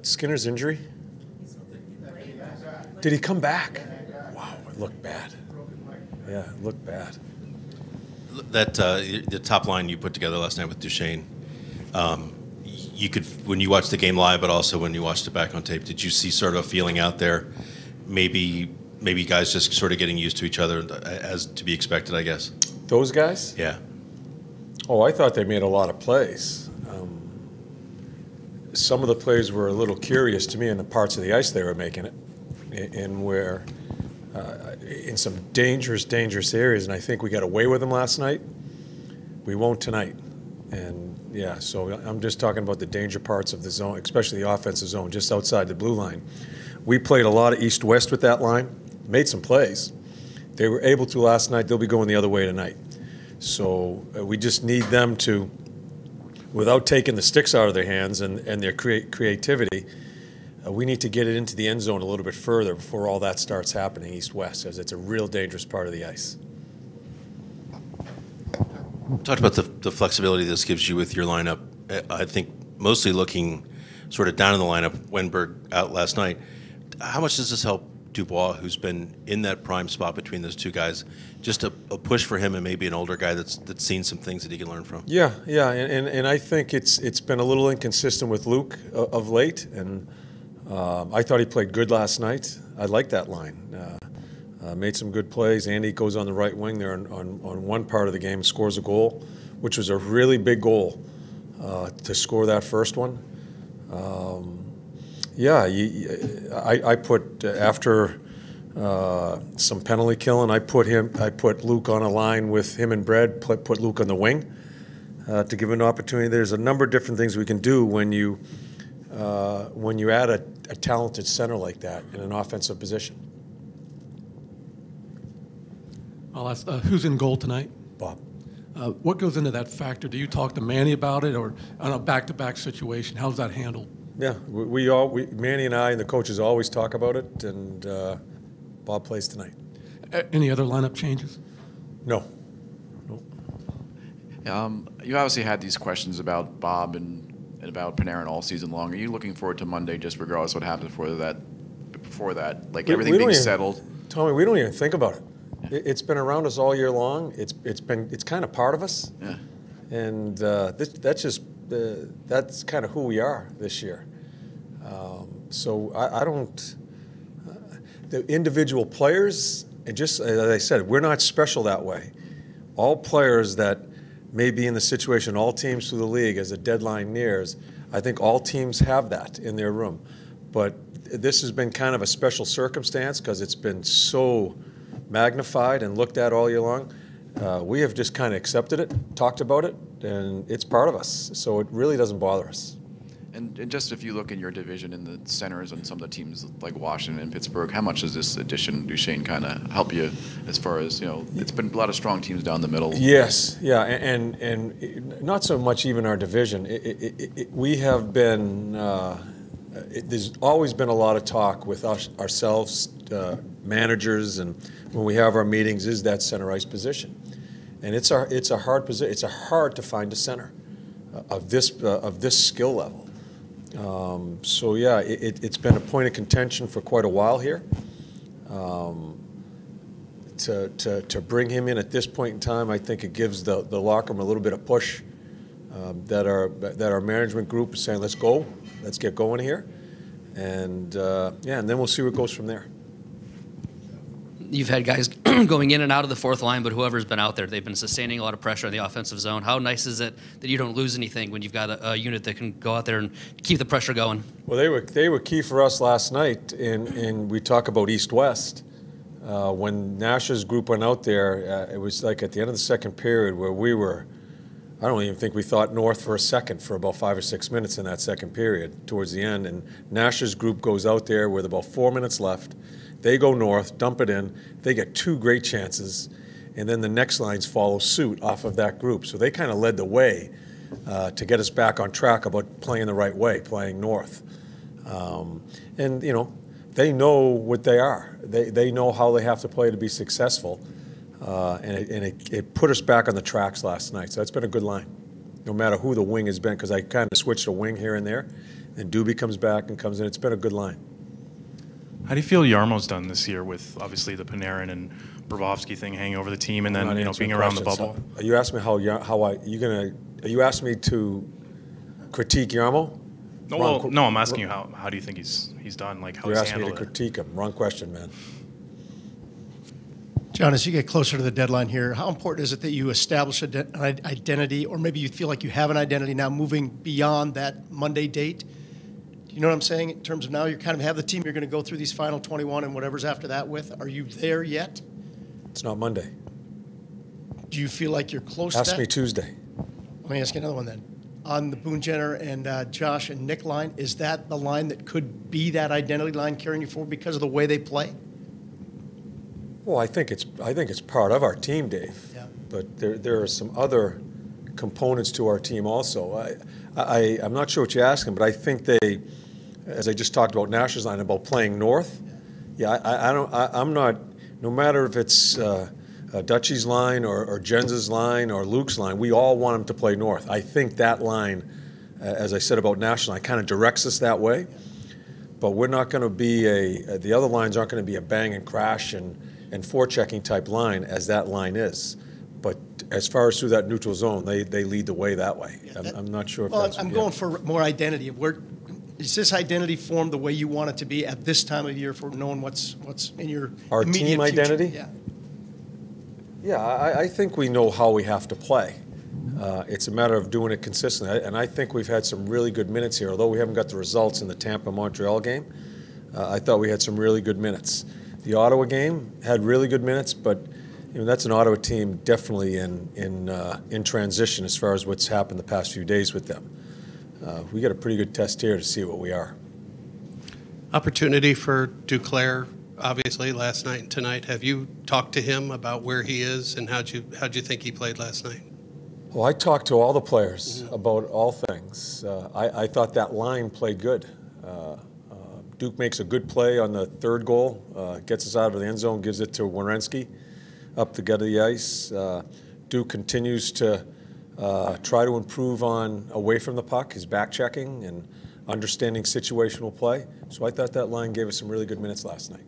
Skinner's injury? Did he come back? Wow, it looked bad. Yeah, it looked bad. That the top line you put together last night with Duchesne, you could, when you watched the game live, but also when you watched it back on tape, did you see sort of a feeling out there? Maybe guys just sort of getting used to each other as to be expected, I guess. Those guys? Yeah. Oh, I thought they made a lot of plays. Some of the plays were a little curious to me in the parts of the ice they were making it, and where in some dangerous areas. And I think we got away with them last night. We won't tonight. And yeah, so I'm just talking about the danger parts of the zone, especially the offensive zone, just outside the blue line. We played a lot of east-west with that line, made some plays. They were able to last night. They'll be going the other way tonight. So we just need them to, without taking the sticks out of their hands and their creativity, we need to get it into the end zone a little bit further before all that starts happening east-west, because it's a real dangerous part of the ice. Talked about the flexibility this gives you with your lineup. I think mostly looking sort of down in the lineup, Wenberg out last night. How much does this help Dubois, who's been in that prime spot between those two guys? Just a push for him and maybe an older guy that's seen some things that he can learn from. Yeah, and I think it's been a little inconsistent with Luke of late, and I thought he played good last night. I like that line. Made some good plays. Andy goes on the right wing there on one part of the game, scores a goal, which was a really big goal to score that first one. I put after some penalty killing, I put Luke on a line with him and Brad. Put Luke on the wing to give him an opportunity. There's a number of different things we can do when you add a talented center like that in an offensive position. I'll ask, who's in goal tonight? Bob. What goes into that factor? Do you talk to Manny about it, or on a back-to-back situation? How's that handled? Yeah, Manny and I and the coaches always talk about it, and Bob plays tonight. Any other lineup changes? No. You obviously had these questions about Bob and about Panarin all season long. Are you looking forward to Monday, just regardless of what happens before that, like everything being settled? Tommy, we don't even think about it. It's been around us all year long. It's kind of part of us. Yeah. And that's kind of who we are this year. So I don't. The individual players, and just as I said, we're not special that way. All players that may be in the situation, all teams through the league as the deadline nears, I think all teams have that in their room. But this has been kind of a special circumstance because it's been so magnified and looked at all year long. We have just kind of accepted it, talked about it, and it's part of us. So it really doesn't bother us. And just if you look in your division in the centers and some of the teams like Washington and Pittsburgh, how much does this addition, Duchesne, kind of help you as far as, it's been a lot of strong teams down the middle? Yes, yeah, and not so much even our division. We have been, there's always been a lot of talk with ourselves, managers, and when we have our meetings, is that center ice position. And it's a hard position. It's hard to find a center of this skill level. So yeah, it's been a point of contention for quite a while here. To bring him in at this point in time, I think it gives the locker room a little bit of push. That our management group is saying, let's go, let's get going here, and and then we'll see where it goes from there. You've had guys going in and out of the fourth line, but whoever's been out there, they've been sustaining a lot of pressure in the offensive zone. How nice is it that you don't lose anything when you've got a unit that can go out there and keep the pressure going? Well, they were key for us last night, and we talk about East-West. When Nash's group went out there, it was like at the end of the second period where we were, I don't even think we thought north for a second for about 5 or 6 minutes in that second period towards the end. And Nash's group goes out there with about 4 minutes left. They go north, dump it in. They get 2 great chances, and then the next lines follow suit off of that group. So they kind of led the way to get us back on track about playing the right way, playing north. And they know what they are. They know how they have to play to be successful, and it put us back on the tracks last night. So that's been a good line, no matter who the wing has been, because I kind of switched a wing here and there. and Doobie comes back and comes in. It's been a good line. How do you feel Yarmo's done this year with obviously the Panarin and Bobrovsky thing hanging over the team, and then being around the bubble? Are you asking me are you asking me to critique Yarmo? No, I'm asking you how do you think he's done? Like how You're he's asking me handled to critique him. Wrong question, man. John, as you get closer to the deadline here, how important is it that you establish an identity, or maybe you feel like you have an identity now moving beyond that Monday date? Do you know what I'm saying? In terms of now you kind of have the team you're going to go through these final 21 and whatever's after that with. Are you there yet? It's not Monday. Do you feel like you're close to that? Ask me Tuesday. Let me ask you another one then. On the Boone Jenner and Josh and Nick line, is that the line that could be that identity line carrying you forward because of the way they play? Well, I think it's part of our team, Dave. Yeah. But there are some other components to our team also. I'm not sure what you're asking, but I think they, as I just talked about Nash's line about playing north. Yeah, I'm not. No matter if it's Dutchie's line or Jens's line or Luke's line, we all want them to play north. I think that line, as I said about Nash's line, kind of directs us that way. But we're not going to be the other lines aren't going to be a bang and crash and forechecking type line as that line is. But as far as through that neutral zone, they lead the way that way. I'm not sure if that's... I'm going for more identity. Is this identity formed the way you want it to be at this time of year for knowing what's in your our immediate team future? identity? Yeah. Yeah, I think we know how we have to play. It's a matter of doing it consistently. And I think we've had some really good minutes here. Although we haven't got the results in the Tampa-Montreal game, I thought we had some really good minutes. The Ottawa game had really good minutes, but that's an Ottawa team definitely in transition as far as what's happened the past few days with them. We got a pretty good test here to see what we are. Opportunity for Duclair, obviously, last night and tonight. Have you talked to him about where he is and how'd you think he played last night? Well, I talked to all the players about all things. I thought that line played good. Duke makes a good play on the third goal, gets us out of the end zone, gives it to Werenski up the gut of the ice. Duke continues to try to improve on away from the puck, his back checking and understanding situational play. So I thought that line gave us some really good minutes last night.